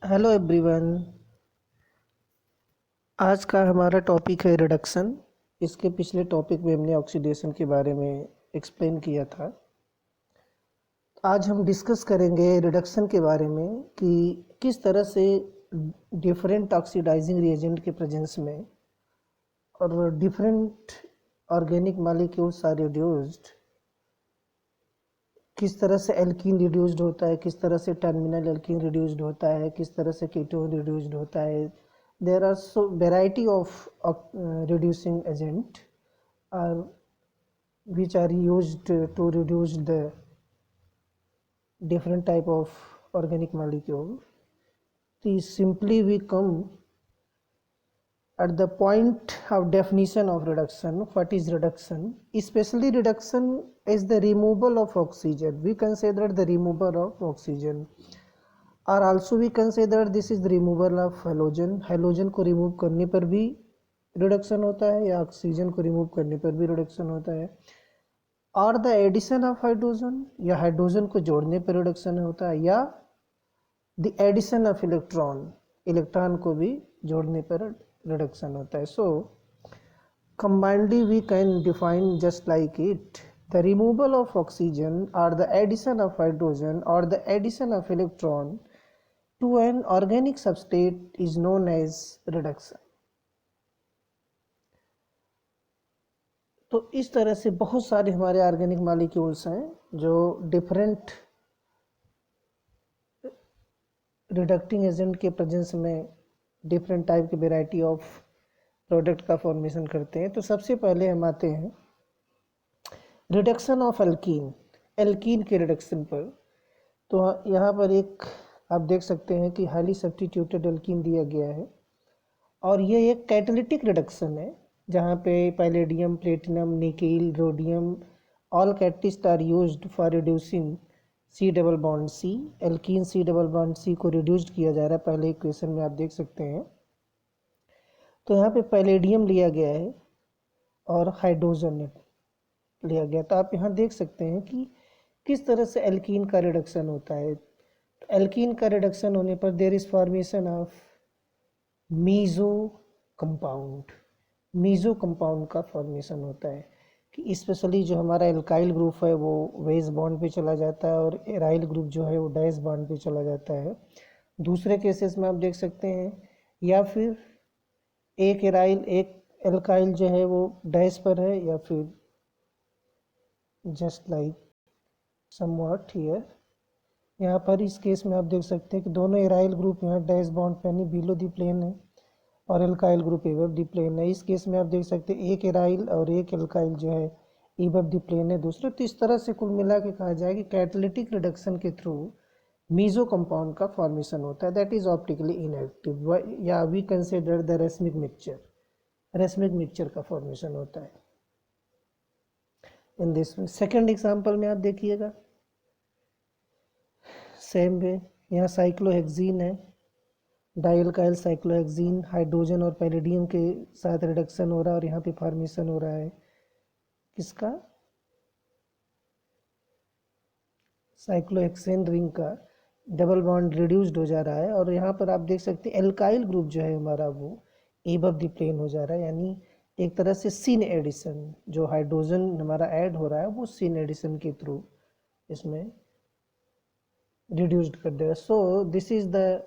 Hello everyone. आज का हमारा टॉपिक है रिडक्शन। इसके पिछले टॉपिक में हमने ऑक्सीडेशन के बारे में एक्सप्लेन किया था। आज हम डिस्कस करेंगे रिडक्शन के बारे में कि किस तरह से डिफरेंट ऑक्सीडाइजिंग रिएजेंट के प्रेजेंस में और different organic molecules are reduced, किस तरह से एल्कीन रिड्यूस्ड होता है, किस तरह से टर्मिनल एल्कीन रिड्यूस्ड होता है, किस तरह से कीटोन रिड्यूस्ड होता है। There are so variety of reducing agent are which are used to reduce the different type of organic molecule. Simply we come at the point of definition of reduction. What is reduction? Especially reduction is the removal of oxygen. We consider the removal of oxygen, और also we consider this is the removal of halogen. Halogen को remove करने पर भी reduction होता है या oxygen को remove करने पर भी रिडक्शन होता है, और द एडिशन ऑफ हाइड्रोजन या हाइड्रोजन को जोड़ने पर रिडक्शन होता है, या the addition of electron, electron को भी जोड़ने पर रिडक्शन होता है। सो combinedly we can define just like it, the removal of oxygen or the addition of hydrogen or the addition of electron to an organic substrate is known as reduction। तो इस तरह से बहुत सारे हमारे ऑर्गेनिक मॉलिक्यूल्स हैं जो different रिडक्टिंग agent के प्रेजेंस में डिफरेंट टाइप की वेराइटी ऑफ प्रोडक्ट का फॉर्मेशन करते हैं। तो सबसे पहले हम आते हैं रिडक्शन ऑफ एल्कीन, एल्कीन के रिडक्शन पर। तो यहाँ पर एक आप देख सकते हैं कि हाईली सब्स्टिट्यूटेड एल्कीन दिया गया है, और ये एक कैटालिटिक रिडक्शन है जहाँ पे palladium, platinum, nickel, rhodium, all catalyst are used for reducing C double bond C. Alkene C double bond C को रिड्यूस्ड किया जा रहा है, पहले इक्वेशन में आप देख सकते हैं। तो यहाँ पे पैलेडियम लिया गया है और हाइड्रोजन लिया गया। तो आप यहाँ देख सकते हैं कि किस तरह से एल्कीन का रिडक्शन होता है। तो एल्कीन का रिडक्शन होने पर there is formation of meso compound, meso compound का फॉर्मेशन होता है कि स्पेशली जो हमारा एल्काइल ग्रुप है वो वेज बॉन्ड पे चला जाता है और एराइल ग्रुप जो है वो डैश बॉन्ड पे चला जाता है। दूसरे केसेस में आप देख सकते हैं, या फिर एक एराइल एक एल्काइल जो है वो डैश पर है, या फिर जस्ट लाइक समवॉट हियर। यहाँ पर इस केस में आप देख सकते हैं कि दोनों एराइल ग्रुप यहाँ डैश बॉन्ड पे यानी बिलो दी प्लेन है और एल्काइल ग्रुप एबव दी प्लेन है। इस केस में आप देख सकते हैं एक एराइल और एक एल्काइल जो है एबव दी प्लेन है दूसरे। तो इस तरह से कुल मिला के कहा जाए कि कैटालिटिक रिडक्शन के थ्रू मीजो कंपाउंड का फॉर्मेशन होता है, दैट इज ऑप्टिकली इनएक्टिव, या we consider the racemic mixture, racemic mixture का फॉर्मेशन होता है in this way. Second example में आप देखिएगा सेम वे, यहाँ साइक्लोहेक्सीन है, डाइल्काइल साइक्लोहेक्सीन, हाइड्रोजन और पैलेडियम के साथ रिडक्शन हो रहा है और यहाँ पे फॉर्मेशन हो रहा है किसका, साइक्लोहेक्सेन रिंग का डबल बॉन्ड रिड्यूस्ड हो जा रहा है। और यहाँ पर आप देख सकते हैं एल्काइल ग्रुप जो है हमारा वो एबव द प्लेन हो जा रहा है, यानी एक तरह से सिन एडिशन, जो हाइड्रोजन हमारा ऐड हो रहा है वो सिन एडिशन के थ्रू इसमें reduced कर देगा। So this is the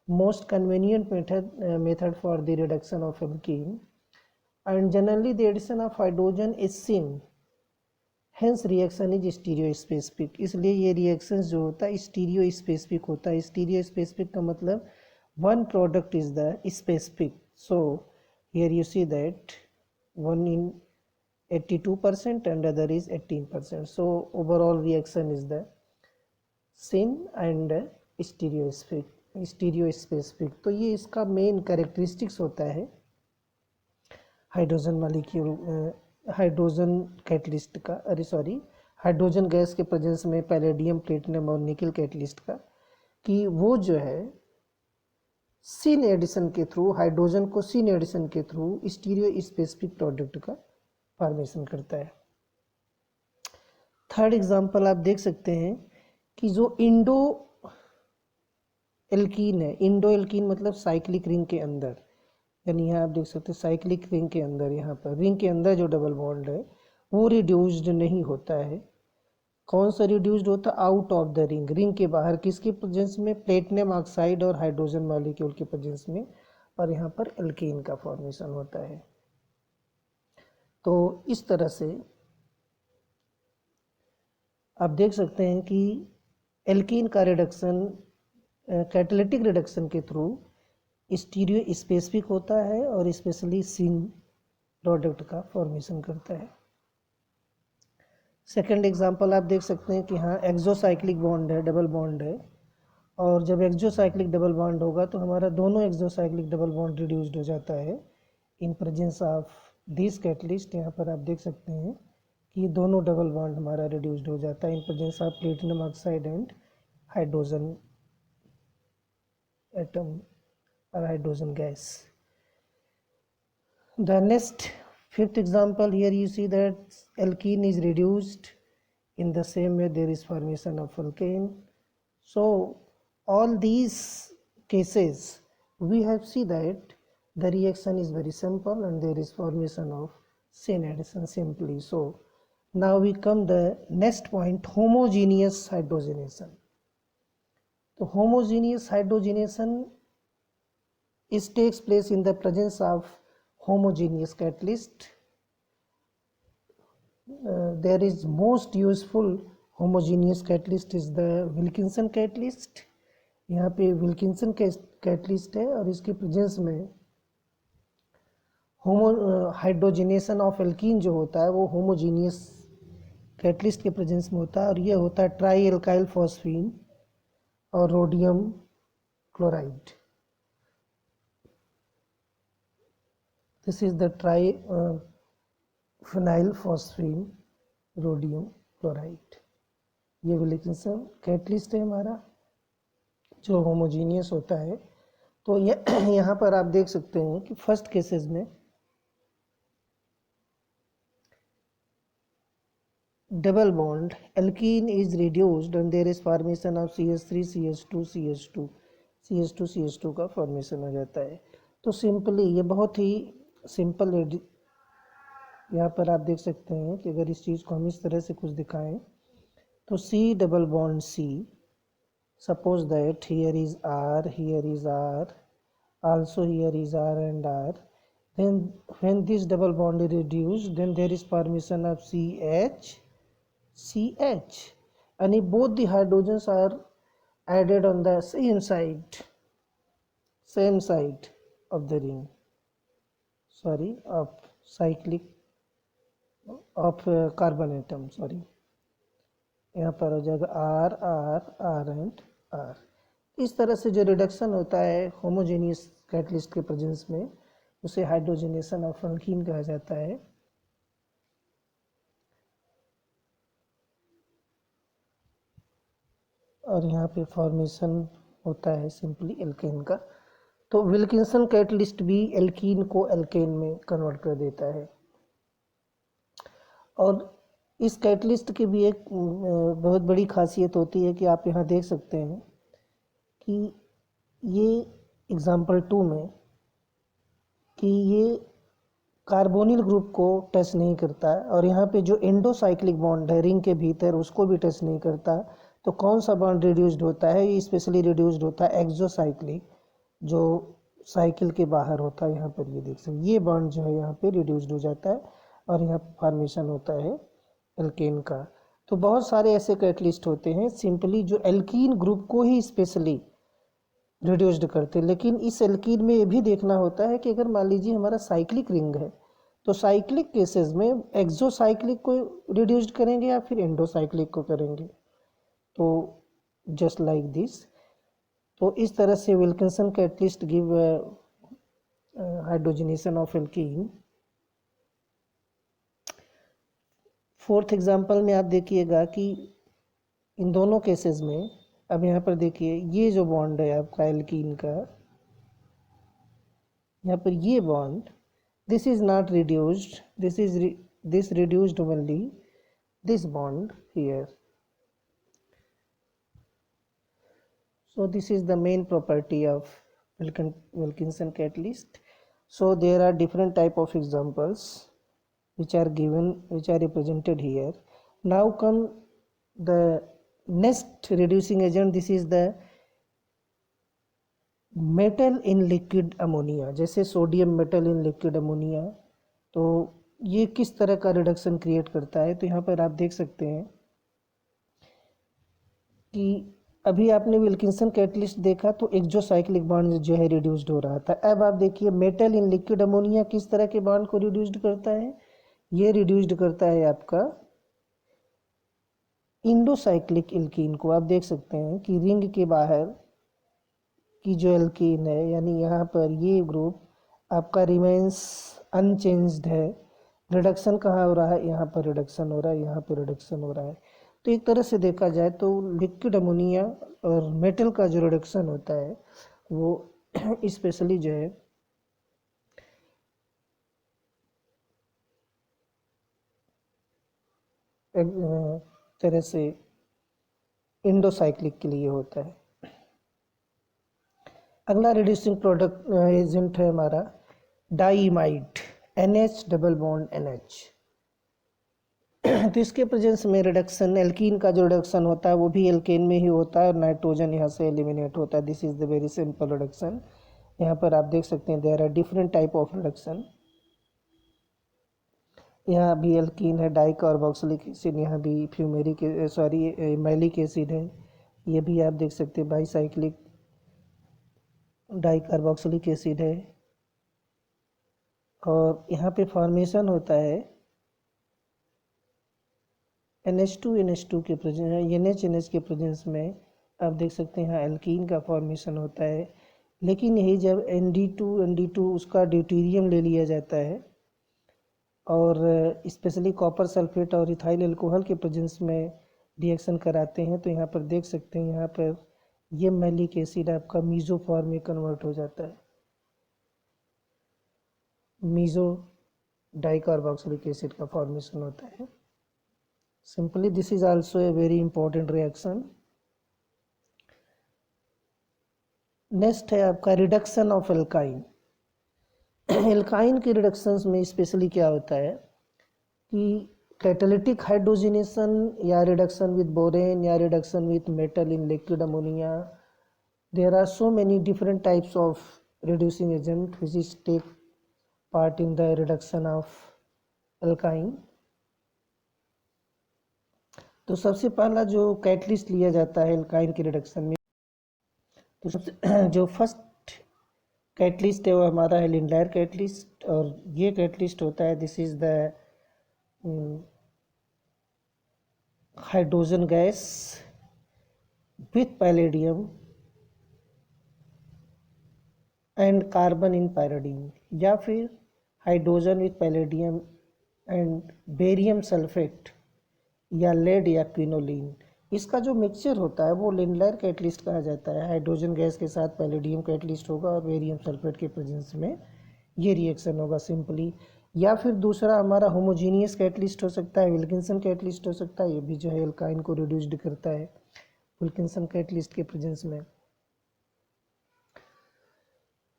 most convenient method for the reduction of alkene, and generally the addition of hydrogen is seen, hence reaction is stereo specific। इसलिए ये reactions जो होता है stereo specific होता है। stereo specific का मतलब one product is the specific। So here you see that one in 82% and other is 18%, so overall reaction is the syn and stereo specific. तो ये इसका मेन कैरेक्टरिस्टिक्स होता है हाइड्रोजन मॉलिक्यूल, हाइड्रोजन कैटलिस्ट का, अरे sorry, hydrogen gas के presence में palladium, platinum और निकल कैटलिस्ट का, कि वो जो है सिन एडिशन के थ्रू, हाइड्रोजन को सिन एडिशन के थ्रू स्टीरियो स्पेसिफिक प्रोडक्ट का फॉर्मेशन करता है। थर्ड एग्जांपल आप देख सकते हैं कि जो इंडो एल्कीन है, इंडो एल्कीन मतलब साइक्लिक रिंग के अंदर, यानी यहाँ आप देख सकते हैं साइक्लिक रिंग के अंदर, यहाँ पर रिंग के अंदर जो डबल बॉन्ड है वो रिड्यूस्ड नहीं होता है। कौन सा रिड्यूस्ड होता है? Out of the ring, ring के बाहर, किसके प्रेजेंस में? प्लेटिनम ऑक्साइड और हाइड्रोजन मॉलिक्यूल के प्रेजेंस में, और यहाँ पर एल्कीन का फॉर्मेशन होता है। तो इस तरह से आप देख सकते हैं कि एल्कीन का रिडक्शन कैटालिटिक रिडक्शन के थ्रू स्टीरियो स्पेसिफिक होता है और स्पेशली सिन प्रोडक्ट का फॉर्मेशन करता है। सेकंड एग्जांपल आप देख सकते हैं कि हाँ एक्सोसाइक्लिक बॉन्ड है, डबल बॉन्ड है, और जब एक्सोसाइक्लिक डबल बॉन्ड होगा तो हमारा दोनों एक्सोसाइक्लिक डबल बॉन्ड रिड्यूस्ड हो जाता है इन प्रेजेंस ऑफ दिस कैटलिस्ट। यहाँ पर आप देख सकते हैं कि दोनों डबल बॉन्ड हमारा रिड्यूस्ड हो जाता है इन presence of platinum oxide and hydrogen atom or hydrogen gas. The next fifth example, here you see that alkene is reduced in the same way there is formation of alkane. So all these cases we have seen that the reaction is very simple and there is formation of chain addition simply. So now we come the next point, homogeneous hydrogenation. So homogeneous hydrogenation it takes place in the presence of homogeneous catalyst. There is most useful homogeneous catalyst is the Wilkinson catalyst. यहाँ पे Wilkinson catalyst है और इसके presence में hydrogenation of alkene जो होता है वो होमोजीनियस कैटलिस्ट के प्रेजेंस में होता है, और ये होता है ट्राई एल्काइल फॉस्फीन और rhodium chloride. This is the phenyl phosphine rhodium chloride। ये विल्किंसन कैटलिस्ट है हमारा जो होमोजीनियस होता है। तो यहाँ पर आप देख सकते हैं कि फर्स्ट केसेस में double bond alkene is reduced and there is formation of CH3 CH2 CH2 CH2 CH2 का फॉर्मेशन हो जाता है। तो सिंपली ये बहुत ही सिंपल है। यहाँ पर आप देख सकते हैं कि अगर इस चीज़ को हम इस तरह से कुछ दिखाएं तो C double bond C, suppose that here is R, here is R, also here is R and R, then when this double bond is reduced then there is formation of CH and if both the hydrogens are added on the same side of the ring, of cyclic of carbon atom, यहाँ पर हो जाएगा R R R and R। इस तरह से जो reduction होता है होमोजेनियस कैटलिस्ट के प्रेजेंस में उसे हाइड्रोजनेशन ऑफ एल्कीन कहा जाता है। और यहाँ पे फॉर्मेशन होता है सिंपली एल्केन का। तो विल्किंसन कैटलिस्ट भी एल्कीन को एल्केन में कन्वर्ट कर देता है। और इस कैटलिस्ट की भी एक बहुत बड़ी खासियत होती है कि आप यहाँ देख सकते हैं कि ये एग्जाम्पल 2 में कि ये कार्बोनिल ग्रुप को टच नहीं करता है, और यहाँ पे जो एंडोसाइक्लिक बॉन्ड है रिंग के भीतर उसको भी टच नहीं करता। तो कौन सा बॉन्ड रिड्यूस्ड होता है? ये स्पेशली रिड्यूस्ड होता है एक्सोसाइक्लिक, जो साइकिल के बाहर होता है। यहाँ पर ये देख सकते ये बॉन्ड जो है यहाँ पे रिड्यूस्ड हो जाता है और यहाँ फॉर्मेशन होता है एल्केन का। तो बहुत सारे ऐसे कैटलिस्ट होते हैं सिंपली जो एल्कीन ग्रुप को ही स्पेशली रिड्यूस्ड करते हैं। लेकिन इस एल्कीन में ये भी देखना होता है कि अगर मान लीजिए हमारा साइक्लिक रिंग है तो साइक्लिक केसेस में एक्सोसाइक्लिक को रिड्यूस्ड करेंगे या फिर एंडोसाइक्लिक को करेंगे। तो जस्ट लाइक दिस। तो इस तरह से Wilkinson catalyst give hydrogenation of alkene. Fourth example में आप देखिएगा कि इन दोनों केसेस में, अब यहाँ पर देखिए ये जो बॉन्ड है आपका एल्कीन का, यहाँ पर ये bond this is not reduced, this reduced only this bond here. So this is the main property of Wilkinson catalyst. So there are different type of examples which are given, which are represented here. Now come the next reducing agent. This is the metal in liquid ammonia, जैसे sodium metal in liquid ammonia. तो ये किस तरह का reduction create करता है, तो यहाँ पर आप देख सकते हैं कि अभी आपने विल्किंसन कैटलिस्ट देखा तो एक्सोसाइक्लिक बॉन्ड जो है रिड्यूस्ड हो रहा था। अब आप देखिए मेटल इन लिक्विड अमोनिया किस तरह के बॉन्ड को रिड्यूस्ड करता है, ये रिड्यूस्ड करता है आपका इंडोसाइक्लिक एल्कीन को। आप देख सकते हैं कि रिंग के बाहर की जो एल्कीन है, यानी यहाँ पर ये ग्रुप आपका रिमेन्स अनचेंज्ड है। रिडक्शन कहाँ हो रहा है, यहाँ पर रिडक्शन हो रहा है, यहाँ पर रिडक्शन हो रहा है। तो एक तरह से देखा जाए तो लिक्विड अमोनिया और मेटल का जो रिडक्शन होता है वो स्पेशली जो है एक तरह से इंडोसाइक्लिक के लिए होता है। अगला रिड्यूसिंग प्रोडक्ट एजेंट है हमारा डाइमाइड, NH डबल बॉन्ड NH। तो इसके प्रेजेंस में रिडक्शन, एल्कीन का जो रिडक्शन होता है वो भी एल्केन में ही होता है और नाइट्रोजन यहाँ से एलिमिनेट होता है। This is the very simple reduction. यहाँ पर आप देख सकते हैं there are different type of reduction. यहाँ भी एल्कीन है, डाइकार्बोक्सिलिक एसिड, यहाँ भी फ्यूमेरिक मैलिक एसिड है। ये भी आप देख सकते हैं बाईसाइक्लिक डाइकार्बोक्सिलिक एसिड है। और यहाँ पे फॉर्मेशन होता है NH2 के प्रेजेंस, NH के प्रेजेंस में आप देख सकते हैं यहाँ एल्कीन का फॉर्मेशन होता है। लेकिन यही जब ND2 उसका ड्यूटेरियम ले लिया जाता है और स्पेशली कॉपर सल्फेट और इथाइल अल्कोहल के प्रेजेंस में रिएक्शन कराते हैं, तो यहाँ पर देख सकते हैं यहाँ पर ये मैलिक एसिड आपका मीजो फॉर्म में कन्वर्ट हो जाता है। मीजो डाइकार्बोक्सिलिक एसिड का फॉर्मेशन होता है। Simply this is also a very important reaction. Next है आपका रिडक्शन ऑफ एल्काइन। एल्काइन के रिडक्शंस में स्पेशली क्या होता है कि कैटालिटिक हाइड्रोजनेशन या रिडक्शन विद बोरेन या reduction with metal in liquid ammonia, there are so many different types of reducing agent which is take part in the reduction of alkyne। तो सबसे पहला जो कैटलिस्ट लिया जाता है एल्काइन के रिडक्शन में, तो सबसे जो फर्स्ट कैटलिस्ट है वो हमारा है लिंडलायर कैटलिस्ट। और ये कैटलिस्ट होता है this is the hydrogen gas with palladium and carbon in pyridine, या फिर hydrogen with palladium and barium sulphate या लेड या क्विनोलिन। इसका जो मिक्सचर होता है वो लिंडलायर कैटलिस्ट कहा जाता है। हाइड्रोजन गैस के साथ पैलेडियम कैटलिस्ट होगा और बेरियम सल्फेट के प्रेजेंस में ये रिएक्शन होगा सिंपली। या फिर दूसरा हमारा होमोजीनियस कैटलिस्ट हो सकता है, विल्किंसन कैटलिस्ट हो सकता है। ये भी जो है एल्काइन को रिड्यूस्ड करता है विल्किंसन कैटलिस्ट के प्रेजेंस में।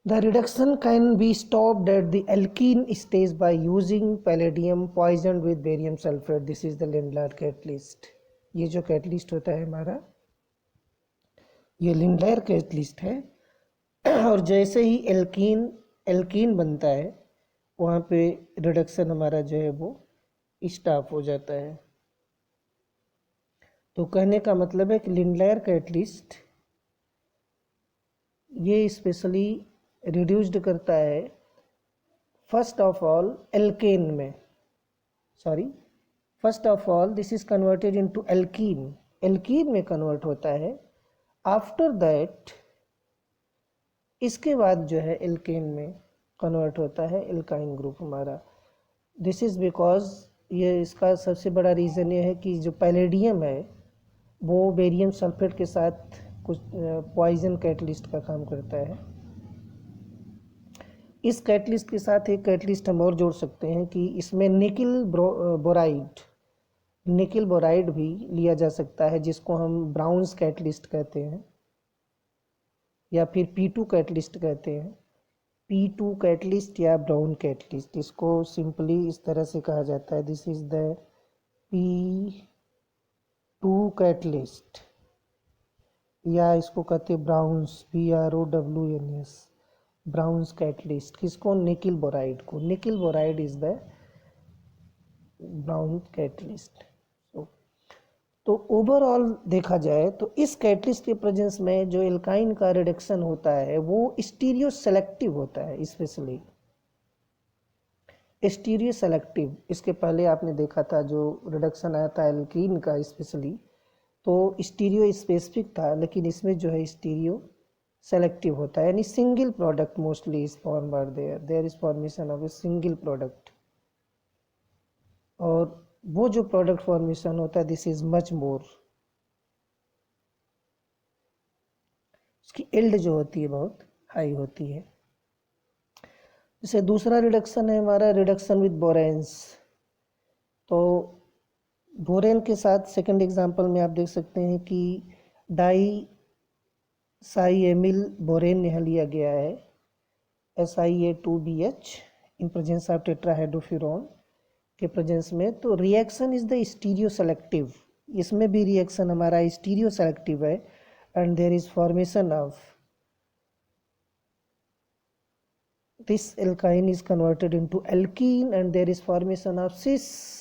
The reduction can be stopped at the alkene stage by using palladium poisoned with barium sulfate. This is the Lindlar catalyst। ये जो कैटलिस्ट होता है हमारा ये लिंडलायर कैटलिस्ट है। और जैसे ही एल्कीन बनता है वहाँ पे रिडक्शन हमारा जो है वो स्टॉप हो जाता है। तो कहने का मतलब है कि लिंडलायर कैटलिस्ट ये स्पेशली रिड्यूस्ड करता है फर्स्ट ऑफ ऑल एल्केन में, first of all this is converted into alkene में कन्वर्ट होता है। आफ्टर दैट इसके बाद जो है एल्केन में कन्वर्ट होता है एल्काइन ग्रुप हमारा। दिस इज़ बिकॉज ये इसका सबसे बड़ा रीज़न ये है कि जो पैलेडियम है वो बेरियम सल्फेट के साथ कुछ पॉइजन कैटलिस्ट का काम करता है। इस कैटलिस्ट के साथ एक कैटलिस्ट हम और जोड़ सकते हैं कि इसमें निकिल बोराइड भी लिया जा सकता है, जिसको हम ब्राउन्स कैटलिस्ट कहते हैं। या फिर P2 कैटलिस्ट कहते हैं। P2 कैटलिस्ट या ब्राउन कैटलिस्ट, इसको सिंपली इस तरह से कहा जाता है, this is the P2 catalyst, या इसको कहते हैं ब्राउन्स, BROWNS, ब्राउन्स कैटलिस्ट। किसको? निकिल बोराइड को। Nickel boride is the Brown catalyst. तो ओवरऑल देखा जाए तो इस कैटलिस्ट के प्रेजेंस में जो एल्काइन का रिडक्शन होता है वो स्टीरियो सेलेक्टिव होता है, स्पेशली स्टीरियो सेलेक्टिव। इसके पहले आपने देखा था जो रिडक्शन आया था एल्कीन का स्पेशली, तो स्टीरियो स्पेसिफिक था, लेकिन इसमें जो है स्टीरियो सेलेक्टिव होता है, यानी single product mostly is form are there is formation of a single product. और वो जो प्रोडक्ट फॉर्मेशन होता है दिस इज मच मोर, उसकी इल्ड जो होती है बहुत हाई होती है। जैसे दूसरा रिडक्शन है हमारा रिडक्शन विद बोरेन्स। तो बोरेन के साथ सेकंड एग्जांपल में आप देख सकते हैं कि डाई साइएमिल बोरेन यहाँ लिया गया है, SiA2BH in presence of tetrahydrofuran के प्रेजेंस में। तो reaction is the stereo selective, इसमें भी रिएक्शन हमारा स्टीरियो सेलेक्टिव है, and there is formation of this alkyne is converted into alkene and there is formation of cis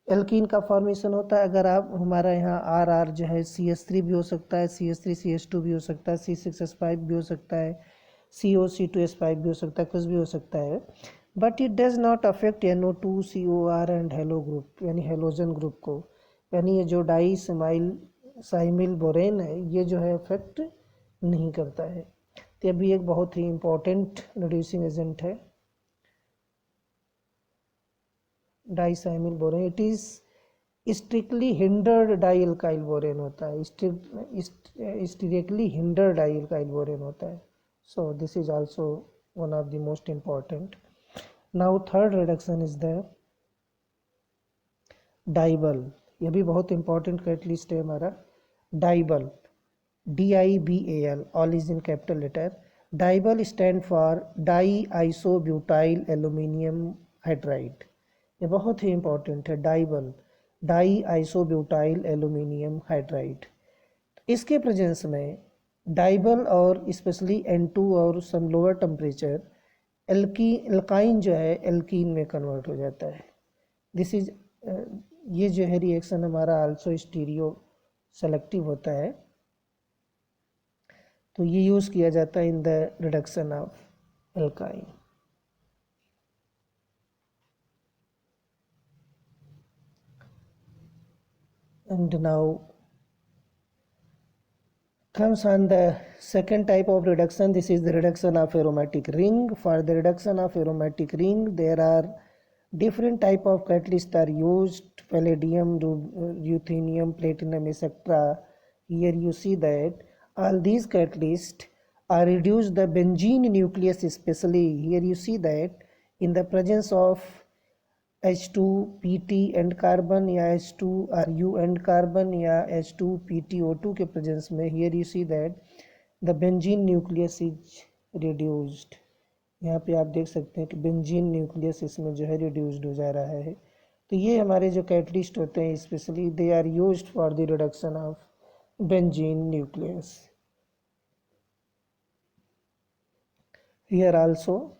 alkene का formation होता है। अगर आप हमारा यहाँ RR जो है CH3 भी हो सकता है, CH3CH2 भी हो सकता है, C6H5 भी हो सकता है, COC2H5 भी हो सकता है, कुछ भी हो सकता है, but it does not affect NO2 COR and hello group यानी हेलोजन ग्रुप को, यानी ये जो डाई साइमिल बोरेन है ये जो है अफेक्ट नहीं करता है। तो ये भी एक बहुत ही इम्पोर्टेंट रिड्यूसिंग एजेंट है disiamyl borane. It is strictly hindered dialkyl borane होता है, strictly hindered dialkyl borane होता है। So this is also one of the most important. Now third reduction is the DIBAL. यह भी बहुत important catalyst है हमारा DIBAL, DIBAL, all is in capital letter. DIBAL stand for diisobutyl aluminium hydride. ये बहुत ही important है, DIBAL, diisobutyl aluminium hydride. इसके प्रेजेंस में डाइबल और स्पेशली N2 और सम लोअर टेम्परेचर एल्काइन जो है एल्कीन में कन्वर्ट हो जाता है। दिस इज ये जो है रिएक्शन हमारा आल्सो स्टीरियो सेलेक्टिव होता है, तो ये यूज़ किया जाता है in the reduction of alkyne. And now comes on the second type of reduction. This is the reduction of aromatic ring. For the reduction of aromatic ring there are different type of catalysts are used, palladium, ruthenium, platinum, etc. Here you see that all these catalysts are reduced the benzene nucleus, especially here you see that in the presence of H2PT and carbon या H2RU and carbon या H2PTO2 के presence में here you see that the benzene nucleus is reduced. यहाँ पे आप देख सकते हैं कि बेंजीन न्यूक्लियस इसमें जो है रिड्यूस्ड हो जा रहा है। तो ये हमारे जो कैटलिस्ट होते हैं specially they are used for the reduction of benzene nucleus. Here also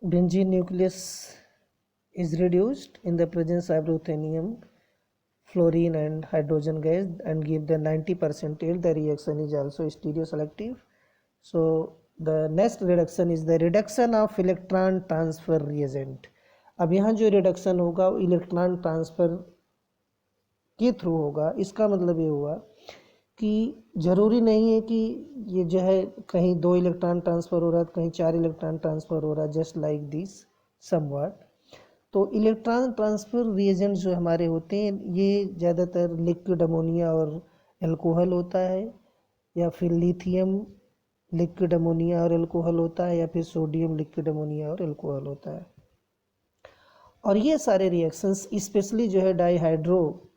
benzene nucleus is reduced in the presence of ruthenium, fluorine and hydrogen gas and give the 90% yield. The reaction is also stereoselective. So the next reduction is the reduction of electron transfer reagent. अब यहाँ जो reduction होगा वो electron transfer के through होगा। इसका मतलब ये हुआ कि ज़रूरी नहीं है कि ये जो है कहीं 2 इलेक्ट्रॉन ट्रांसफ़र हो रहा है, कहीं 4 इलेक्ट्रॉन ट्रांसफ़र हो रहा है, जस्ट लाइक दिस समवट। तो इलेक्ट्रॉन ट्रांसफ़र रिएजेंट जो हमारे होते हैं ये ज़्यादातर लिक्विड अमोनिया और एल्कोहल होता है, या फिर लिथियम लिक्विड अमोनिया और एल्कोहल होता है, या फिर सोडियम लिक्विड अमोनिया और एल्कोहल होता है। और ये सारे रिएक्शंस स्पेशली जो है डाईहाइड्रो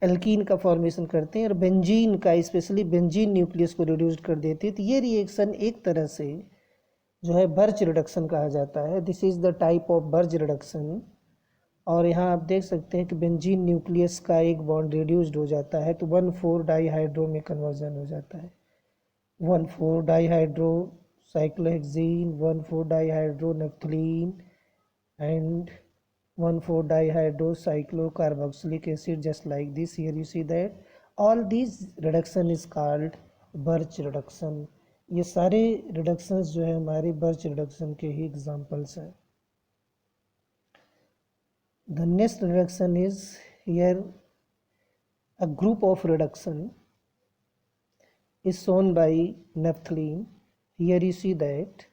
एल्कीन का फॉर्मेशन करते हैं और बेंजीन का, स्पेशली बेंजीन न्यूक्लियस को रिड्यूस कर देते हैं। तो ये रिएक्शन एक तरह से जो है बर्च रिडक्शन कहा जाता है। This is the type of birch reduction. और यहाँ आप देख सकते हैं कि बेंजीन न्यूक्लियस का एक बॉन्ड रिड्यूस्ड हो जाता है तो 1,4 डाईहाइड्रो में कन्वर्जन हो जाता है। 1,4 dihydro cyclohexene, 1,4 dihydro naphthalene and 1,4 dihydrocyclocarboxylic acid, just like this. Here you see that all these reduction is called Birch reduction. ये सारे रिडक्शंस जो है हमारे बर्च रिडक्शन के ही एग्जांपल्स हैं। The next reduction is here a group of reduction is shown by naphthalene. Here you see that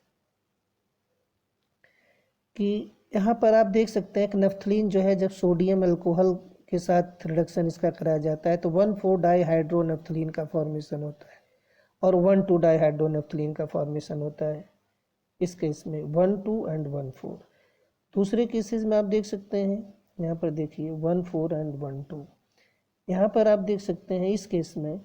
कि यहाँ पर आप देख सकते हैं कि नफ्थलीन जो है जब सोडियम अल्कोहल के साथ रिडक्शन इसका कराया जाता है तो 1,4 डाईहाइड्रो नफ्थलीन का फॉर्मेशन होता है और 1,2 डाईहाइड्रो नफ्थलीन का फॉर्मेशन होता है। इस केस में 1,2 एंड 1,4। दूसरे केसेस में आप देख सकते हैं, यहाँ पर देखिए 1,4 एंड 1,2। यहाँ पर आप देख सकते हैं इस केस में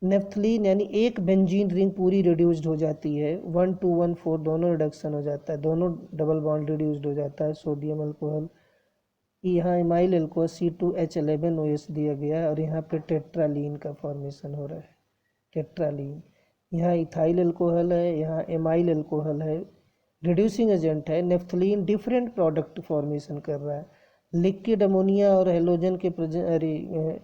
नेफ्थलीन यानी एक बेंजीन रिंग पूरी रिड्यूस्ड हो जाती है। 1,2 1,4 दोनों रिडक्शन हो जाता है, दोनों डबल बॉन्ड रिड्यूस्ड हो जाता है। सोडियम अल्कोहल, यहाँ इमाइल अल्कोहल C2H11OH दिया गया है और यहाँ पे टेट्रालीन का फॉर्मेशन हो रहा है। टेट्रालीन, यहाँ इथाइल अल्कोहल है, यहाँ एमाइल अल्कोहल है, रिड्यूसिंग एजेंट है। नेफ्थलीन डिफरेंट प्रोडक्ट फॉर्मेशन कर रहा है। लिक्विड अमोनिया और हेलोजन के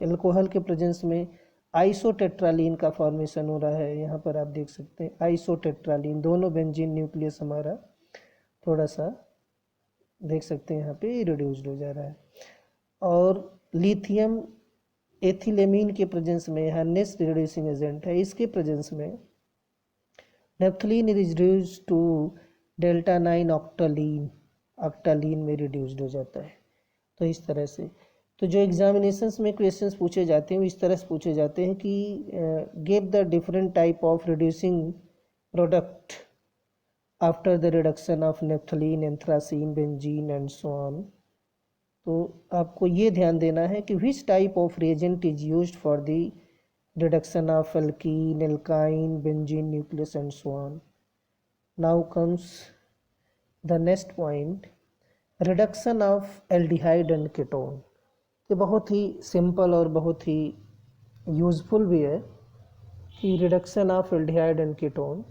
अल्कोहल के प्रेजेंस में आइसोटेट्रालीन का फॉर्मेशन हो रहा है। यहाँ पर आप देख सकते हैं आइसोटेट्रालीन, दोनों बेंजीन न्यूक्लियस हमारा थोड़ा सा देख सकते हैं यहाँ पे रिड्यूस्ड हो जा रहा है। और लिथियम एथिलेमीन के प्रेजेंस में यहाँ नेक्स्ट रिड्यूसिंग एजेंट है, इसके प्रेजेंस में naphthalene is reduced to delta 9 octalene, octalene में रिड्यूस्ड हो जाता है। तो इस तरह से तो जो एग्जामिनेशंस में क्वेश्चंस पूछे जाते हैं वो इस तरह से पूछे जाते हैं कि give the different type of reducing product after the reduction of naphthalene, anthracene, benzene and so on. तो आपको ये ध्यान देना है कि which type of reagent is used for the reduction of alkene, alkyne, benzene nucleus and so on. Now comes the next point, reduction of aldehyde and ketone. ये बहुत ही simple और बहुत ही यूज़फुल भी है कि reduction of aldehyde and ketone.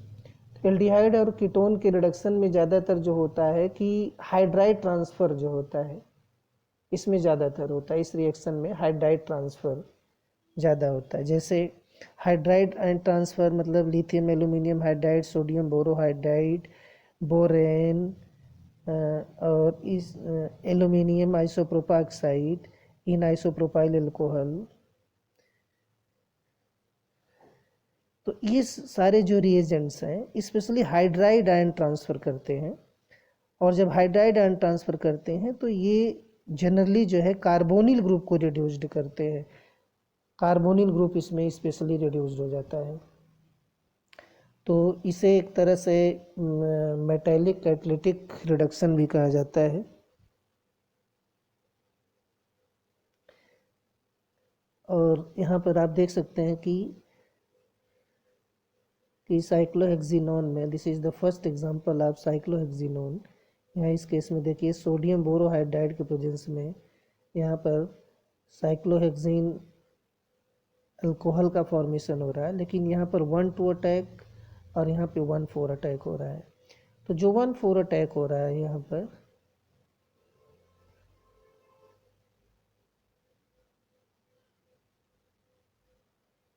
Aldehyde और ketone के reduction में ज़्यादातर जो होता है कि हाइड्राइड ट्रांसफ़र जो होता है इसमें ज़्यादातर होता है। इस रिएक्शन में हाइड्राइड ट्रांसफ़र ज़्यादा होता है। जैसे हाइड्राइड एंड ट्रांसफ़र मतलब lithium aluminium hydride, sodium borohydride, borane और इस एल्यूमिनियम आइसोप्रोपाक्साइड, इन आइसोप्रोपाइल अल्कोहल। तो ये सारे जो रिएजेंट्स हैं स्पेशली हाइड्राइड आयन ट्रांसफ़र करते हैं और जब हाइड्राइड आयन ट्रांसफ़र करते हैं तो ये जनरली जो है कार्बोनिल ग्रुप को रिड्यूस्ड करते हैं। कार्बोनिल ग्रुप इसमें स्पेशली रिड्यूस्ड हो जाता है। तो इसे एक तरह से मेटालिक कैटालिटिक रिडक्शन भी कहा जाता है। और यहाँ पर आप देख सकते हैं कि साइक्लोहेक्सिनोन में, this is the first example of cyclohexenone. यहाँ इस केस में देखिए सोडियम बोरोहाइड्राइड के प्रेजेंस में यहाँ पर साइक्लोहेक्सिन अल्कोहल का फॉर्मेशन हो रहा है, लेकिन यहाँ पर 1,2 अटैक और यहाँ पे 1,4 अटैक हो रहा है। तो जो 1,4 अटैक हो रहा है यहाँ पर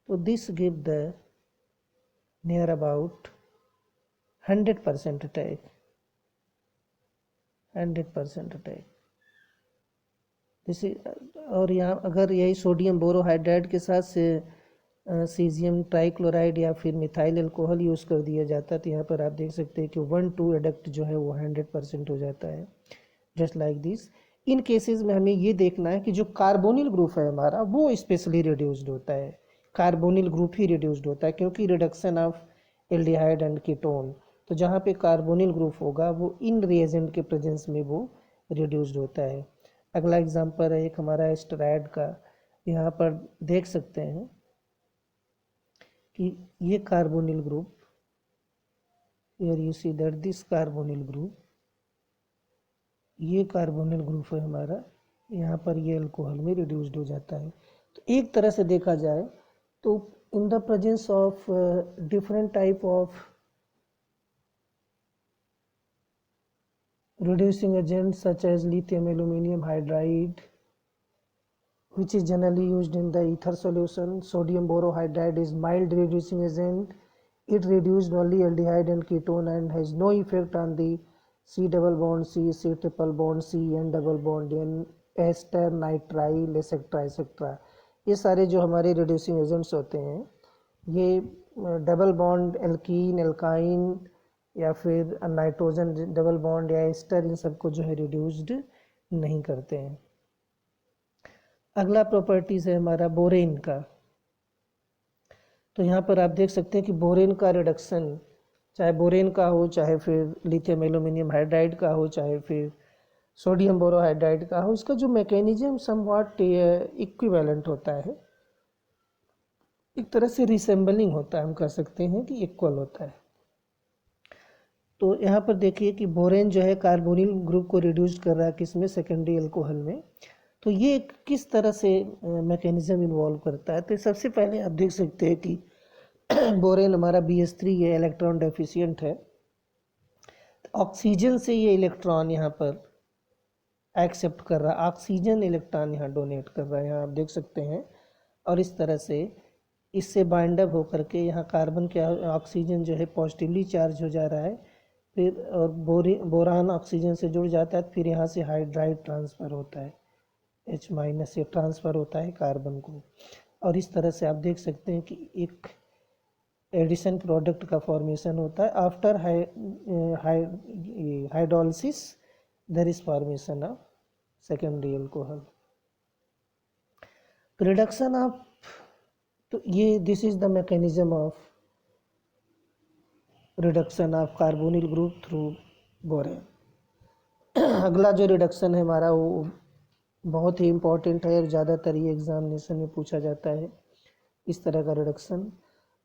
तो this give the near about 100% attack, 100% attack. जैसे और यहाँ अगर यही सोडियम बोरोहाइड्राइड के साथ से सीजियम ट्राइक्लोराइड या फिर मिथाइल अल्कोहल यूज़ कर दिया जाता है तो यहाँ पर आप देख सकते हैं कि 1,2 एडक्ट जो है वो 100% हो जाता है, just like this. In cases में हमें ये देखना है कि जो कार्बोनिल ग्रुप है हमारा वो स्पेशली रिड्यूस्ड होता है, कार्बोनिल ग्रुप ही रिड्यूस्ड होता है, क्योंकि reduction of aldehyde and ketone तो जहाँ पे कार्बोनिल ग्रुप होगा वो इन रिएजेंट के प्रेजेंस में वो रिड्यूस्ड होता है। अगला एग्जांपल है एक हमारा एस्टेरॉयड का। यहाँ पर देख सकते हैं कि ये carbonyl group, here you see that this carbonyl group, ये कार्बोनिल ग्रुप है हमारा, यहाँ पर ये अल्कोहल में रिड्यूस्ड हो जाता है। तो एक तरह से देखा जाए तो in the presence of different type of reducing agents such as lithium aluminum hydride, which is generally used in the ether solution. Sodium borohydride is mild reducing agent. It reduced only aldehyde and ketone and has no effect on the C double bond C, C triple bond C, N double bond N, ester, nitrile, etc. etc. ये सारे जो हमारे reducing agents होते हैं ये double bond alkene, alkyne या फिर nitrogen double bond या एस्टर, इन सबको जो है रिड्यूस्ड नहीं करते हैं। अगला प्रॉपर्टीज है हमारा बोरेन का। तो यहाँ पर आप देख सकते हैं कि बोरेन का रिडक्शन, चाहे बोरेन का हो, चाहे फिर लिथियम एल्यूमिनियम हाइड्राइड का हो, चाहे फिर सोडियम बोरोहाइड्राइड का हो, इसका जो मैकेनिज्म समवॉट इक्विवेलेंट होता है, एक तरह से रिसेंबलिंग होता है, हम कह सकते हैं कि इक्वल होता है। तो यहाँ पर देखिए कि बोरेन जो है कार्बोनिल ग्रुप को रिड्यूस कर रहा है किसमें, सेकेंडरी अल्कोहल में। तो ये किस तरह से मैकेनिज्म इन्वॉल्व करता है, तो सबसे पहले आप देख सकते हैं कि बोरेन हमारा BH3 ये इलेक्ट्रॉन डेफिशिएंट है। ऑक्सीजन से ये इलेक्ट्रॉन यहाँ पर एक्सेप्ट कर रहा है, ऑक्सीजन इलेक्ट्रॉन यहाँ डोनेट कर रहा है, यहाँ आप देख सकते हैं। और इस तरह से इससे बाइंड अप होकर के यहाँ कार्बन क्या, ऑक्सीजन जो है पॉजिटिवली चार्ज हो जा रहा है, फिर और बोरान ऑक्सीजन से जुड़ जाता है, फिर यहाँ से हाइड्राइड ट्रांसफ़र होता है, H- से ट्रांसफ़र होता है कार्बन को। और इस तरह से आप देख सकते हैं कि एक एडिशन प्रोडक्ट का फॉर्मेशन होता है। After hydrolysis there is formation of secondary alcohol. Reduction of, तो ये this is the mechanism of reduction of carbonyl group through borane. अगला जो रिडक्शन है हमारा वो बहुत ही इम्पोर्टेंट है और ज़्यादातर ये एग्जामिनेशन में पूछा जाता है, इस तरह का रिडक्शन।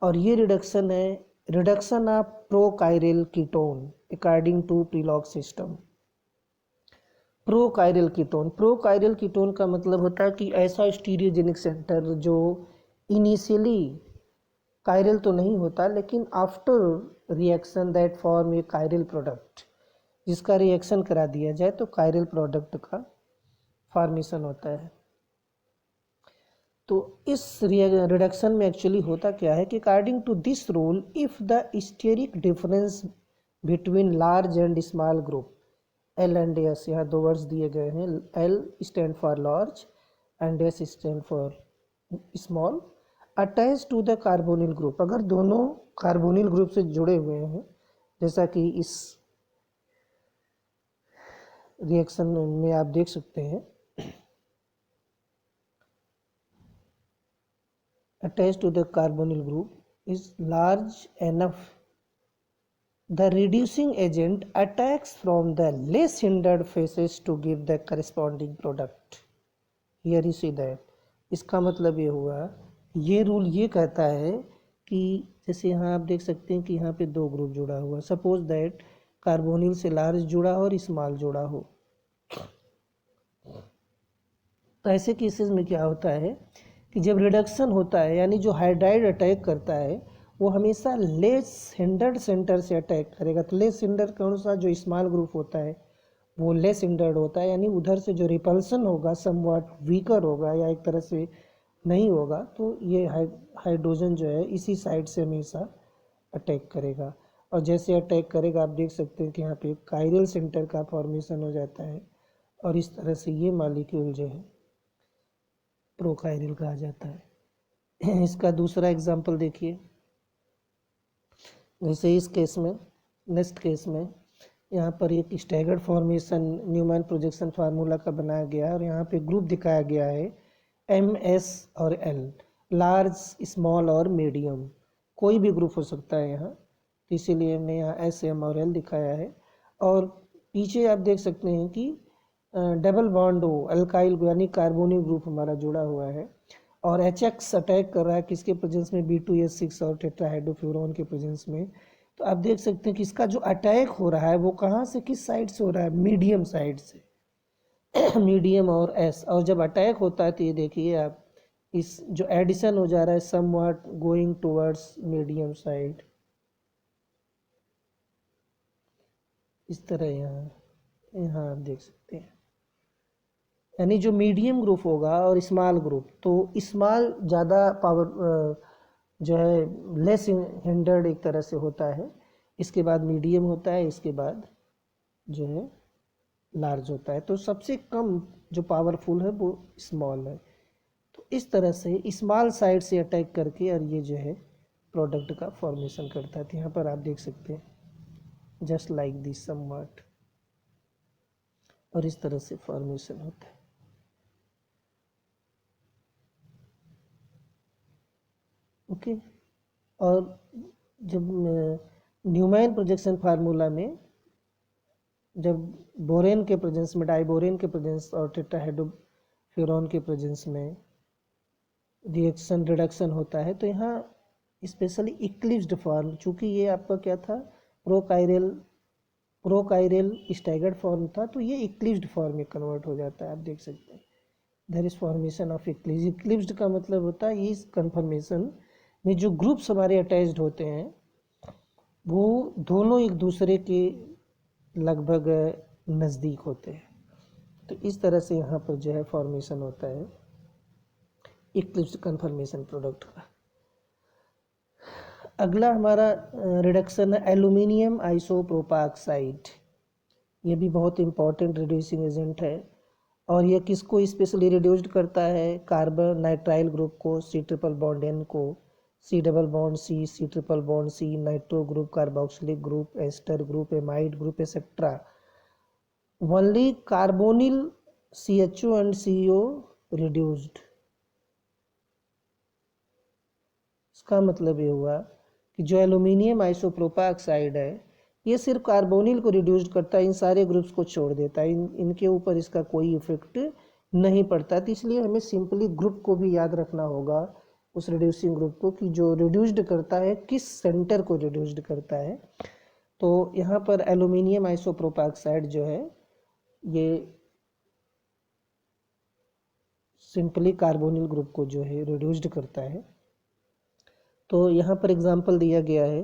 और ये रिडक्शन है reduction of prochiral ketone according to Prelog system. Prochiral ketone का मतलब होता है कि ऐसा स्टीरियोजेनिक सेंटर जो इनिशियली कायरल तो नहीं होता, लेकिन after reaction that form a chiral product, जिसका रिएक्शन करा दिया जाए तो कायरल प्रोडक्ट का फॉर्मेशन होता है। तो इस रिडक्शन में एक्चुअली होता क्या है कि according to this rule, if the steric difference between large and small group, L and S, यहाँ दो वर्ड्स दिए गए हैं, L stand for large and S stand for small, attach to the carbonyl group, अगर दोनों carbonyl group से जुड़े हुए हैं, जैसा कि इस रिएक्शन में आप देख सकते हैं, attached to the carbonyl group is large enough, the reducing agent attacks from the less hindered faces to give the corresponding product. Here you see that, इसका मतलब ये हुआ, ये रूल ये कहता है कि जैसे यहाँ आप देख सकते हैं कि यहाँ पे दो ग्रुप जुड़ा हुआ, सपोज दैट कार्बोनिल से लार्ज जुड़ा हो और स्मॉल जुड़ा हो। तो ऐसे केसेस में क्या होता है कि जब रिडक्शन होता है, यानी जो हाइड्राइड अटैक करता है वो हमेशा लेस हिंडर्ड सेंटर से अटैक करेगा। तो लेस हिंडर्ड कौन सा, जो स्मॉल ग्रुप होता है वो लेस हिंडर्ड होता है, यानी उधर से जो रिपल्सन होगा समवॉट वीकर होगा या एक तरह से नहीं होगा। तो ये हाइड्रोजन जो है इसी साइड से हमेशा अटैक करेगा, और जैसे अटैक करेगा आप देख सकते हैं कि यहाँ पे कायरल सेंटर का फॉर्मेशन हो जाता है, और इस तरह से ये मॉलिक्यूल जो है प्रोकायरल कहा जाता है। इसका दूसरा एग्जाम्पल देखिए, जैसे इस केस में, नेक्स्ट केस में यहाँ पर एक staggered formation Newman projection formula का बनाया गया है, और यहाँ पे ग्रुप दिखाया गया है MS और L, लार्ज, स्मॉल और मीडियम, कोई भी ग्रुप हो सकता है यहाँ। तो इसीलिए हमने यहाँ SM और L दिखाया है। और पीछे आप देख सकते हैं कि डबल बॉन्ड हो, अल्काइल यानी कार्बोनिल ग्रुप हमारा जुड़ा हुआ है, और HX अटैक कर रहा है किसके प्रेजेंस में, B2S6 और टेट्राहाइड्रोफ्यूरॉन के प्रेजेंस में। तो आप देख सकते हैं कि इसका जो अटैक हो रहा है वो कहाँ से, किस साइड से हो रहा है, मीडियम साइड से मीडियम और S। और जब अटैक होता है तो ये देखिए आप, इस जो एडिशन हो जा रहा है somewhat going towards medium side, इस तरह यहाँ आप देख सकते हैं। यानी जो मीडियम ग्रुप होगा और स्मॉल ग्रुप, तो स्मॉल ज़्यादा पावर जो है लेस हिंडर्ड एक तरह से होता है, इसके बाद मीडियम होता है, इसके बाद जो है लार्ज होता है। तो सबसे कम जो पावरफुल है वो स्मॉल है। तो इस तरह से स्मॉल साइड से अटैक करके और ये जो है प्रोडक्ट का फॉर्मेशन करता है। तो यहाँ पर आप देख सकते हैं जस्ट लाइक दिस समव्हाट, और इस तरह से फॉर्मेशन होता है। ओके। और जब न्यूमैन प्रोजेक्शन फार्मूला में जब बोरेन के प्रेजेंस में, डाइबोरेन के प्रेजेंस और टेट्राहाइड्रोफ्यूरॉन के प्रेजेंस में रिएक्शन रिडक्शन होता है, तो यहाँ स्पेशली इक्लिप्स्ड फॉर्म, चूँकि ये आपका क्या था, प्रोकाइरल स्टैगर्ड फॉर्म था, तो ये इक्लिप्स्ड फॉर्म में कन्वर्ट हो जाता है। आप देख सकते हैं there is formation of eclipse. Eclipsed का मतलब होता है इस कन्फर्मेशन में जो ग्रुप्स हमारे अटैच्ड होते हैं वो दोनों एक दूसरे के लगभग नज़दीक होते हैं। तो इस तरह से यहाँ पर जो है फॉर्मेशन होता है इक्लिप्स कन्फर्मेशन प्रोडक्ट का। अगला हमारा रिडक्शन है एल्यूमिनियम आइसोप्रोपाक्साइड। ये भी बहुत इंपॉर्टेंट रिड्यूसिंग एजेंट है, और यह किसको स्पेशली रिड्यूस्ड करता है, कार्बन नाइट्राइल ग्रुप को, C ट्रिपल बॉन्ड N को, C double bond C triple bond C, nitro group, carboxylic group, ester group, amide group etcetera. Only carbonyl CHO and CO reduced. इसका मतलब ये हुआ कि जो एल्यूमिनियम आइसोप्रोपाक्साइड है ये सिर्फ कार्बोनिल को रिड्यूस्ड करता है, इन सारे ग्रुप्स को छोड़ देता है, इनके ऊपर इसका कोई इफेक्ट नहीं पड़ता। तो इसलिए हमें सिंपली ग्रुप को भी याद रखना होगा, उस रिड्यूसिंग ग्रुप को, कि जो रिड्यूस्ड करता है किस सेंटर को रिड्यूस्ड करता है। तो यहाँ पर एल्यूमिनियम आइसोप्रोपाक्साइड जो है ये सिंपली कार्बोनिल ग्रुप को जो है रिड्यूस्ड करता है। तो यहाँ पर एग्जांपल दिया गया है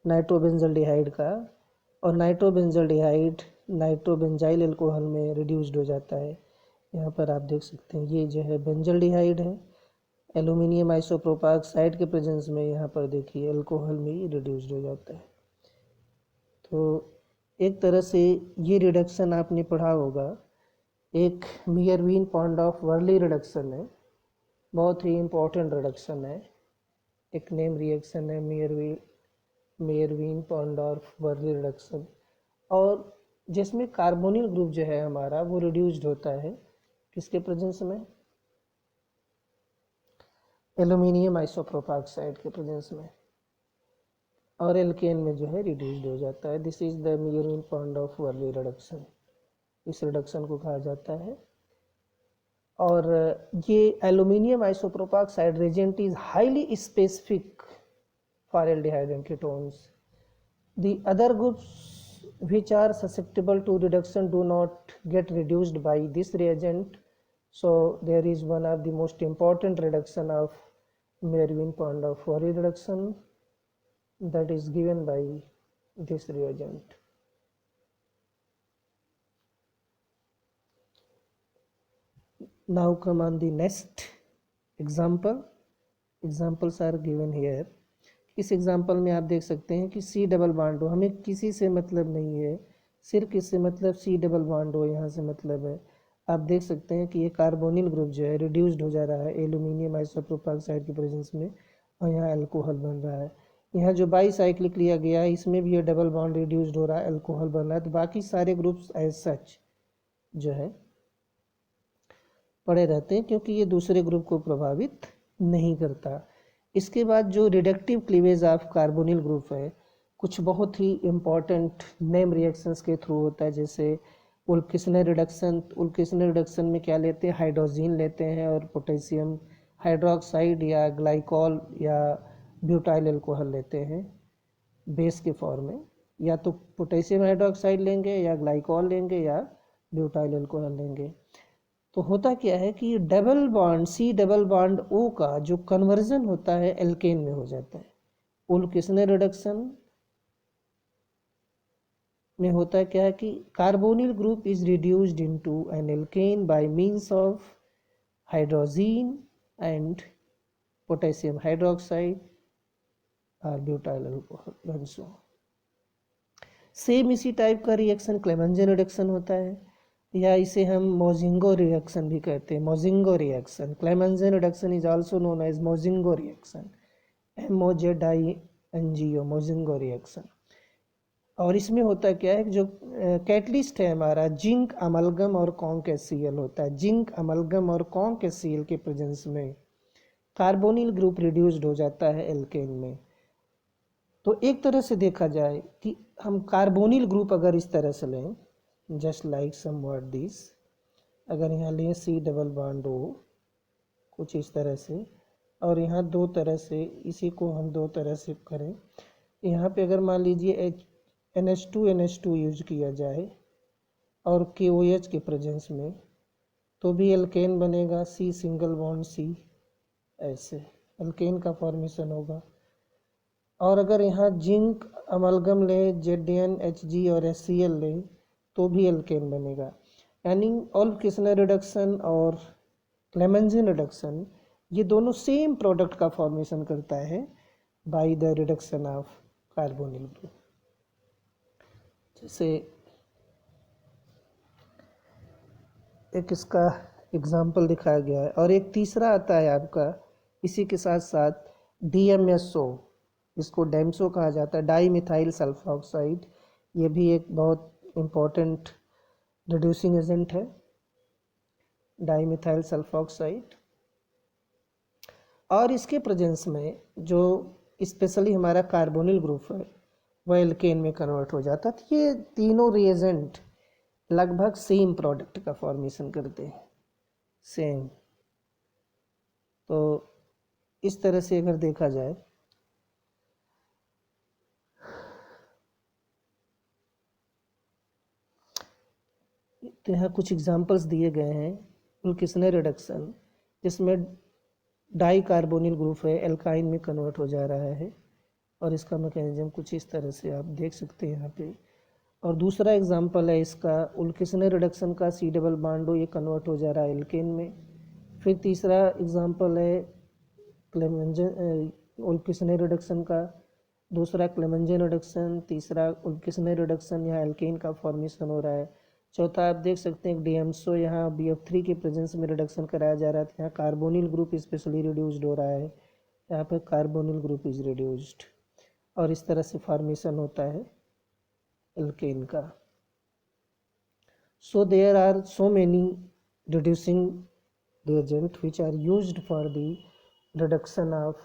नाइट्रोबेंजल्डिहाइड का, और नाइट्रोबेंजल्डिहाइड नाइट्रोबेंजाइल अल्कोहल में रिड्यूस्ड हो जाता है। यहाँ पर आप देख सकते हैं ये जो है बेंजल्डिहाइड है, एल्यूमिनियम आइसोप्रोपाक्साइड के प्रेजेंस में यहाँ पर देखिए अल्कोहल में ही रिड्यूस्ड हो जाता है। तो एक तरह से ये रिडक्शन आपने पढ़ा होगा, एक मेयरविन पॉन्डॉर्फ वर्ली रिडक्शन है, बहुत ही इम्पोर्टेंट रिडक्शन है, एक नेम रिएक्शन है मेयरविन पॉन्डॉर्फ वर्ली रिडक्शन, और जिसमें कार्बोनिल ग्रुप जो है हमारा वो रिड्यूस्ड होता है किसके प्रेजेंस में, एल्यूमिनियम आइसोप्रोपाक्साइड के प्रेजेंस में, और एल्केन में जो है रिड्यूस्ड हो जाता है। This is the Meerwein Ponndorf Verley reduction, इस रिडक्शन को कहा जाता है। और ये aluminium isopropoxide reagent is highly specific for aldehyde and ketones. The other groups which are susceptible to reduction do not get reduced by this reagent. So there is one of the most important reduction of Merwin-Pondorf reduction that is given by this reagent. Now come on the next example. Examples are given here. इस example में आप देख सकते हैं कि C double bond हो, हमें किसी से मतलब नहीं है, सिर्फ किससे मतलब, C डबल बॉन्ड हो यहाँ से मतलब है। आप देख सकते हैं कि ये कार्बोनिल ग्रुप जो है रिड्यूस्ड हो जा रहा है एल्यूमिनियम आइसोप्रोपाक्साइड के प्रेजेंस में, और यहाँ अल्कोहल बन रहा है। यहाँ जो बाईसाइक्लिक लिया गया है इसमें भी ये डबल बॉन्ड रिड्यूस्ड हो रहा है, अल्कोहल बन रहा है। तो बाकी सारे ग्रुप्स एज सच जो है पड़े रहते हैं क्योंकि ये दूसरे ग्रुप को प्रभावित नहीं करता। इसके बाद जो reductive cleavage of carbonyl group है कुछ बहुत ही इम्पॉर्टेंट नेम रिएक्शंस के थ्रू होता है, जैसे उल्किसनर रिडक्शन। उल्किसनर रिडक्शन में क्या लेते हैं, हाइड्रोजीन लेते हैं और पोटेशियम हाइड्रोक्साइड या ग्लाइकॉल या ब्यूटाइल अल्कोहल लेते हैं बेस के फॉर्म में। या तो पोटेशियम हाइड्रोक्साइड लेंगे या ग्लाइकॉल लेंगे या ब्यूटाइल अल्कोहल लेंगे। तो होता क्या है कि डबल बॉन्ड C O का जो कन्वर्जन होता है एल्केन में हो जाता है। उल्किसनर रिडक्शन में होता क्या है कि carbonyl group is reduced into an alkane by means of hydrogen and potassium hydroxide और ब्यूटाइल अल्कोहल। सेम इसी टाइप का रिएक्शन क्लेमेंजन रिडक्शन होता है, या इसे हम मोजिंगो रिएक्शन भी कहते हैं। Mozingo reaction, Clemmensen reduction is also known as Mozingo reaction, MOZINGO, Mozingo reaction. और इसमें होता क्या है कि जो कैटलिस्ट है हमारा जिंक अमलगम और कॉन्क HCl होता है। जिंक अमलगम और कॉन्क HCl के प्रेजेंस में कार्बोनिल ग्रुप रिड्यूस्ड हो जाता है एल्केन में। तो एक तरह से देखा जाए कि हम कार्बोनिल ग्रुप अगर इस तरह से लें, जस्ट लाइक समवॉट दिस, अगर यहाँ लें C+O कुछ इस तरह से, और यहाँ दो तरह से, इसी को हम दो तरह से करें। यहाँ पे अगर मान लीजिए NH2 यूज किया जाए और KOH के प्रेजेंस में, तो भी एल्केन बनेगा C≡C, ऐसे एल्केन का फॉर्मेशन होगा। और अगर यहाँ जिंक अमलगम ले ZnHg और HCl ले तो भी एल्केन बनेगा। यानी उल्किसनर रिडक्शन और क्लेमेंजन रिडक्शन ये दोनों सेम प्रोडक्ट का फॉर्मेशन करता है by the reduction of carbonyl group. जैसे एक इसका एग्जाम्पल दिखाया गया है। और एक तीसरा आता है आपका इसी के साथ साथ DMSO, इसको डैम्सो कहा जाता है, डाई मिथाइल सल्फोक्साइड। ये भी एक बहुत इम्पोर्टेंट रिड्यूसिंग एजेंट है, डाई मिथाइल सल्फोक्साइड। और इसके प्रेजेंस में जो स्पेशली हमारा कार्बोनिल ग्रुप है वह एल्केन में कन्वर्ट हो जाता है। तो ये तीनों रिएजेंट लगभग सेम प्रोडक्ट का फॉर्मेशन करते हैं, सेम। तो इस तरह से अगर देखा जाए तो यहाँ कुछ एग्जांपल्स दिए गए हैं उल्किसनर रिडक्शन, जिसमें डाई कार्बोनिल ग्रुप है एल्काइन में कन्वर्ट हो जा रहा है, और इसका मैकेनिज्म कुछ इस तरह से आप देख सकते हैं यहाँ पे। और दूसरा एग्जांपल है इसका उल्किसनर रिडक्शन का C+O, ये कन्वर्ट हो जा रहा है एल्केन में। फिर तीसरा एग्जांपल है क्लेमेंजन उल्किसनर रिडक्शन का, दूसरा क्लेमेंजन रिडक्शन, तीसरा उल्किसनर रिडक्शन, यहाँ एल्केन का फॉर्मेशन हो रहा है। चौथा आप देख सकते हैं DMSO, यहाँ BF3 के प्रेजेंस में रिडक्शन कराया जा रहा है, यहाँ कार्बोनिल ग्रुप स्पेशली रिड्यूस्ड हो रहा है, यहाँ पर कार्बोनिल ग्रुप इज रिड्यूस्ड, और इस तरह से फॉर्मेशन होता है एल्केन का। So there are so many reducing reagent which are used for the reduction of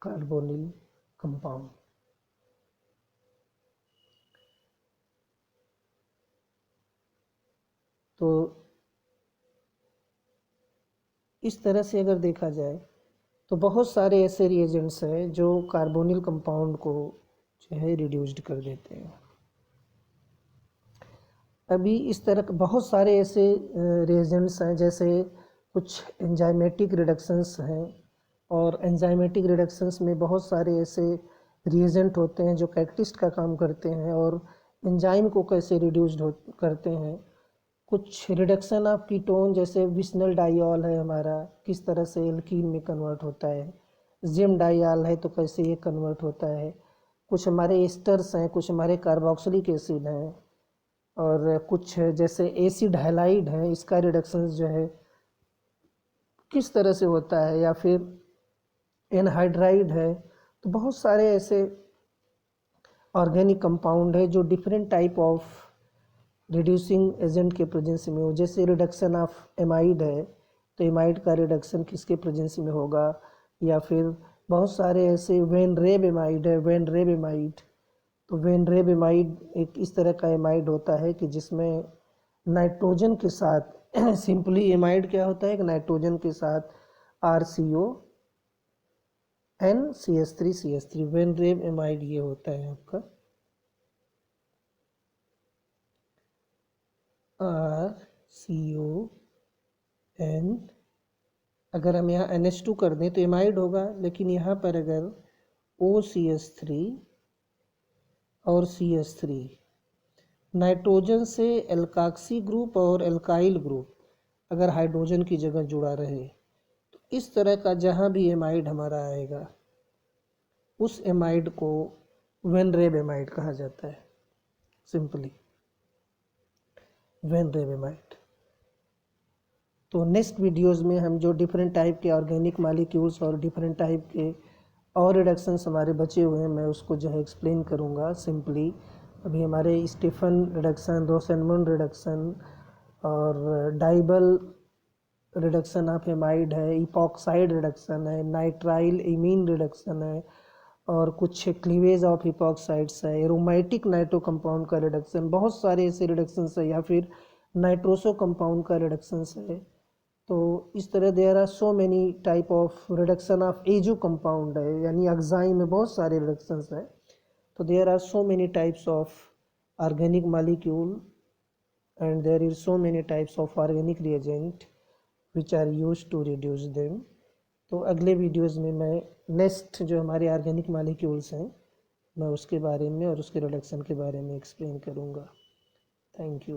carbonyl compound. तो इस तरह से अगर देखा जाए तो बहुत सारे ऐसे रिएजेंट्स हैं जो कार्बोनिल कंपाउंड को जो है रिड्यूस्ड कर देते हैं। अभी इस तरह बहुत सारे ऐसे रिएजेंट्स हैं, जैसे कुछ एंजाइमेटिक रिडक्शंस हैं, और एंजाइमेटिक रिडक्शंस में बहुत सारे ऐसे रिएजेंट होते हैं जो कैटलिस्ट का काम करते हैं और एंजाइम को कैसे रिड्यूस्ड करते हैं। कुछ रिडक्शन ऑफ कीटोन, जैसे विस्नल डाइऑल है हमारा, किस तरह से एल्कीन में कन्वर्ट होता है। जिम डाइऑल है तो कैसे ये कन्वर्ट होता है। कुछ हमारे एस्टर्स हैं, कुछ हमारे कार्बोक्सिलिक एसिड हैं, और कुछ जैसे एसिड हैलाइड है, इसका रिडक्शन जो है किस तरह से होता है, या फिर एनहाइड्राइड है। तो बहुत सारे ऐसे ऑर्गेनिक कंपाउंड है जो different type of reducing agent के प्रेजेंस में हो। जैसे रिडक्शन ऑफ एमाइड है, तो एमाइड का रिडक्शन किसके प्रेजेंस में होगा, या फिर बहुत सारे ऐसे वेनरेब एमाइड है, वेनरेब एमाइड तो वेनरेब एमाइड एक इस तरह का एमाइड होता है कि जिसमें नाइट्रोजन के साथ सिंपली एमाइड क्या होता है कि नाइट्रोजन के साथ RCO NCH3CH3 वेनरेब एमाइड ये होता है आपका RCON। अगर हम यहाँ NH2 कर दें तो एमाइड होगा, लेकिन यहाँ पर अगर OCH3 और CH3 नाइट्रोजन से एल्काक्सी ग्रुप और एल्काइल ग्रुप अगर हाइड्रोजन की जगह जुड़ा रहे तो इस तरह का जहाँ भी एमाइड हमारा आएगा उस एमाइड को वेनरेब एमाइड कहा जाता है, सिंपली वेनरेब एमाइड। तो नेक्स्ट वीडियोस में हम जो डिफरेंट टाइप के ऑर्गेनिक मॉलिक्यूल्स और डिफरेंट टाइप के और रिडक्शंस हमारे बचे हुए हैं मैं उसको जो है एक्सप्लेन करूँगा सिंपली। अभी हमारे स्टीफन रिडक्शन, रोसेनमुंड रिडक्शन और डाइबल रिडक्शन ऑफ एमाइड है, इपॉक्साइड रिडक्शन है, नाइट्राइल इमीन रिडक्शन है और कुछ क्लीवेज ऑफ इपॉक्साइड्स है, एरोमेटिक नाइट्रो कंपाउंड का रिडक्शन, बहुत सारे ऐसे रिडक्शंस है, या फिर नाइट्रोसो कंपाउंड का रिडक्शंस है। तो इस तरह there are so many type of reduction of azo compound है, यानी एग्जाइम में बहुत सारे रिडक्शंस हैं। तो there are so many types of organic molecule and there is so many types of organic reagent which are used to reduce them. तो अगले वीडियोज़ में मैं नेक्स्ट जो हमारे ऑर्गेनिक मॉलिक्यूल्स हैं मैं उसके बारे में और उसके रिडक्शन के बारे में एक्सप्लेन करूँगा। Thank you.